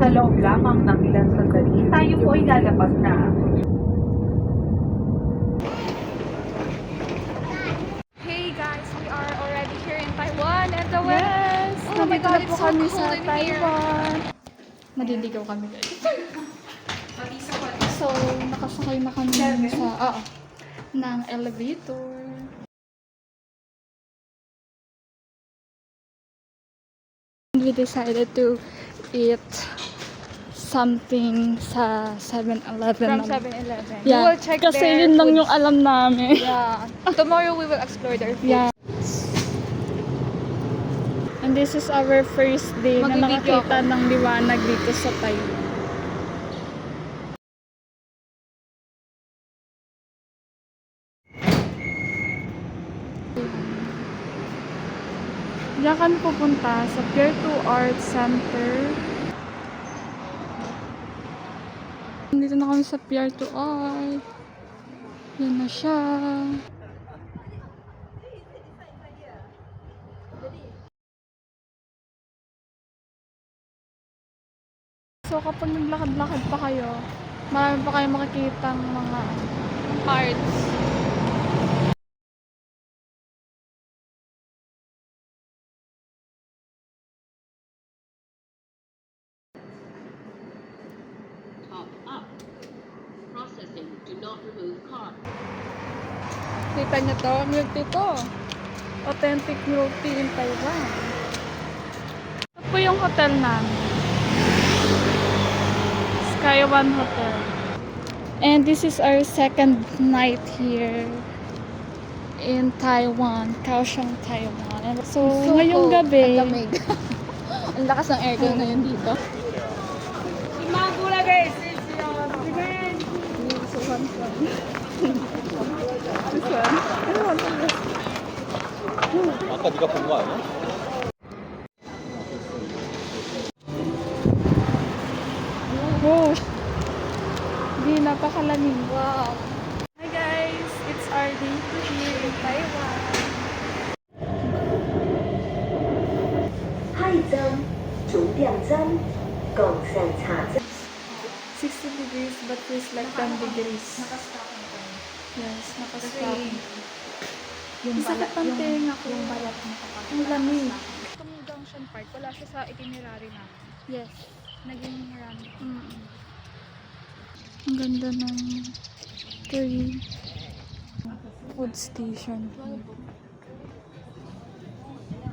Nasa loob lamang ng ilang sandali, tayo po ay lalabas na. Hey guys, we are already here in Taiwan and the weather. Yes! Oh my God, it's so kami cold sa in here. Taiwan. Naliligaw kami guys. So, nakasakay na kami ng elevator. We decided to eat something sa 7-Eleven. From 7-Eleven. We Yeah, will check kasi their yun lang foods. yung alam namin. Yeah. Tomorrow we will explore their food. Yeah. And this is our first day na Magbibideo nakakita ng liwanag dito sa Taiwan. Diyan kami pupunta sa Pier 2 Arts Center. Dito na kami sa Pier 2 Art. Yan na siya. So kapag naglakad-lakad pa kayo, marami pa kayo makikita ng mga arts. Top up. Processing. Do not remove card. Kita niyo to? Milk tea to. Authentic milk tea in Taiwan. Ito po yung hotel namin. Sky One Hotel. And this is our second night here in Taiwan, Kaohsiung, Taiwan. And so ngayong gabi, Ang lamig. Ang lakas ng aircon ngayon dito. 아까 네가 본 거 아니야? oh, di napakalamig. Wow. Hi guys, it's our day here in Taiwan. 派針、總量針、共上茶針。 60 degrees but feels like 10 degrees. Yes, naka-stop. Yung sakit ng tenga ko. Yung balat mo kapag. Ang lamig. Itong Junction Park, wala siya sa itinerary namin. Yes. Naging run. Ang ganda ng tree. Food station.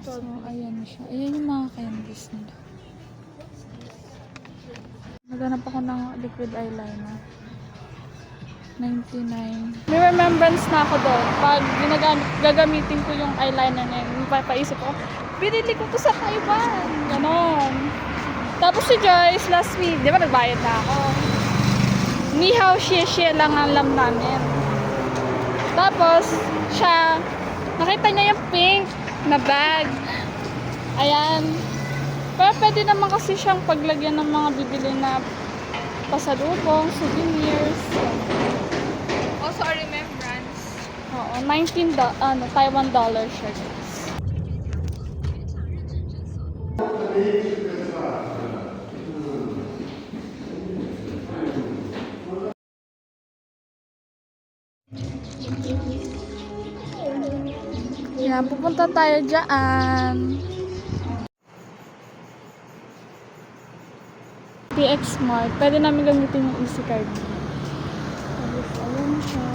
So, ayan siya. Ayan yung mga candies nila. Naghanap ako ng liquid eyeliner. 99. May remembrance na ako doon. Pag gagamitin ko yung eyeliner na yun, papaisip ko, binili ko to sa Taiwan. Ganon. Tapos si Joyce, last week, di ba nagbayad na ako? Ni hao xie lang ang alam namin. Tapos, siya, nakita niya yung pink na bag. Ayan. Pero pwede naman kasi siyang paglagyan ng mga bibili na pasalubong, souvenirs. Also a remembrance. Oo, Taiwan dollar siya, guys. Yan, pupunta tayo dyan. PX Mart. Pwede namin gamitin yung easy card. Tapos, ayan siya.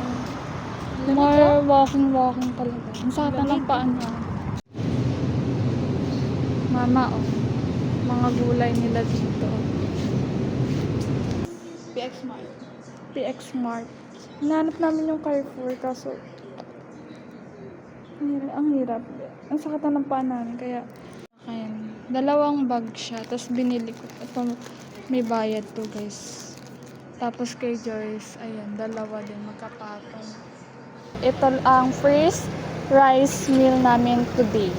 More walking talaga. Ang sakit ng paan niya. Mama, oh. Mga gulay nila dito. PX Mart. PX Mart. Hinanap namin yung Carrefour kaso ang hirap. Ang sakit na ng paa namin kaya ayan. Dalawang bag siya. Tapos binili ko. Ito may bayad to guys. Tapos kay Joyce, ayan, dalawa din magkapatong. Ito ang first rice meal namin today.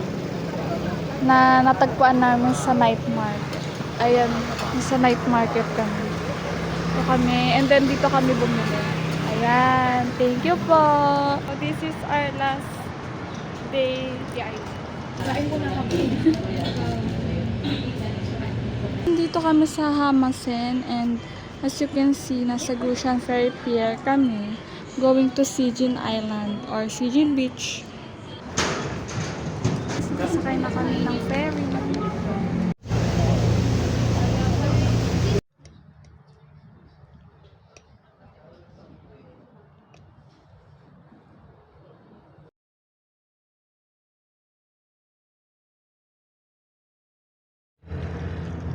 Na natagpuan namin sa night market. Ayan, sa night market kami. Ito kami. And then dito kami bumili. Ayan, thank you po. So, this is our last day. Kain ko na kami. Dito kami sa Hamasen and as you can see, nasa Grushan Ferry Pier kami going to Sijin Island or Sijin Beach. Sakay na kami ng ferry.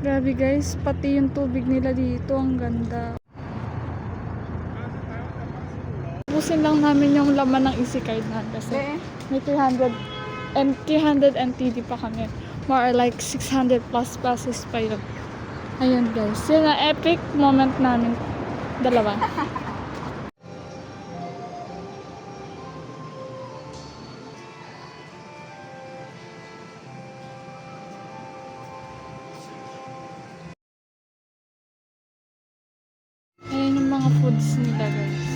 Grabe guys, pati yung tubig nila dito, ang ganda. Ubusin lang namin yung laman ng easy card na kasi may 300 NTD pa kami. More like 600 plus pesos pa yun. Ayun guys, yun ang epic moment namin dalawa. Ayan yung mga foods nila guys.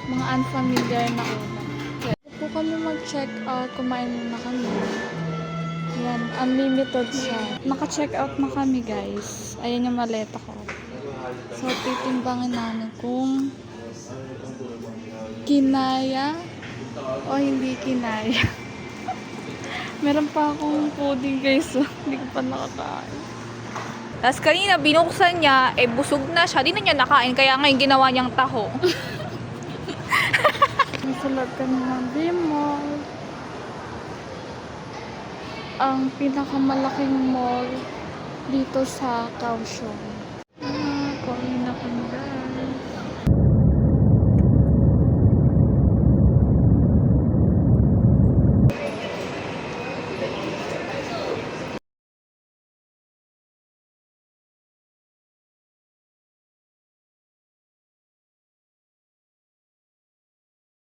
Mga unfamiliar na ulam. Po kami mag-check out, kumain na kami. Ayan, unlimited siya. Naka-check out na kami guys. Ayan yung maleta ko. So, titimbangin namin kung kinaya o hindi kinaya. Meron pa akong pudding guys. Hindi ko pa nakakain. Tapos kanina binuksan niya, busog na siya. Di na niya nakain, kaya ngayon ginawa niyang taho. Nasulat kami ng D-Mall. Ang pinakamalaking mall dito sa Kaohsiung.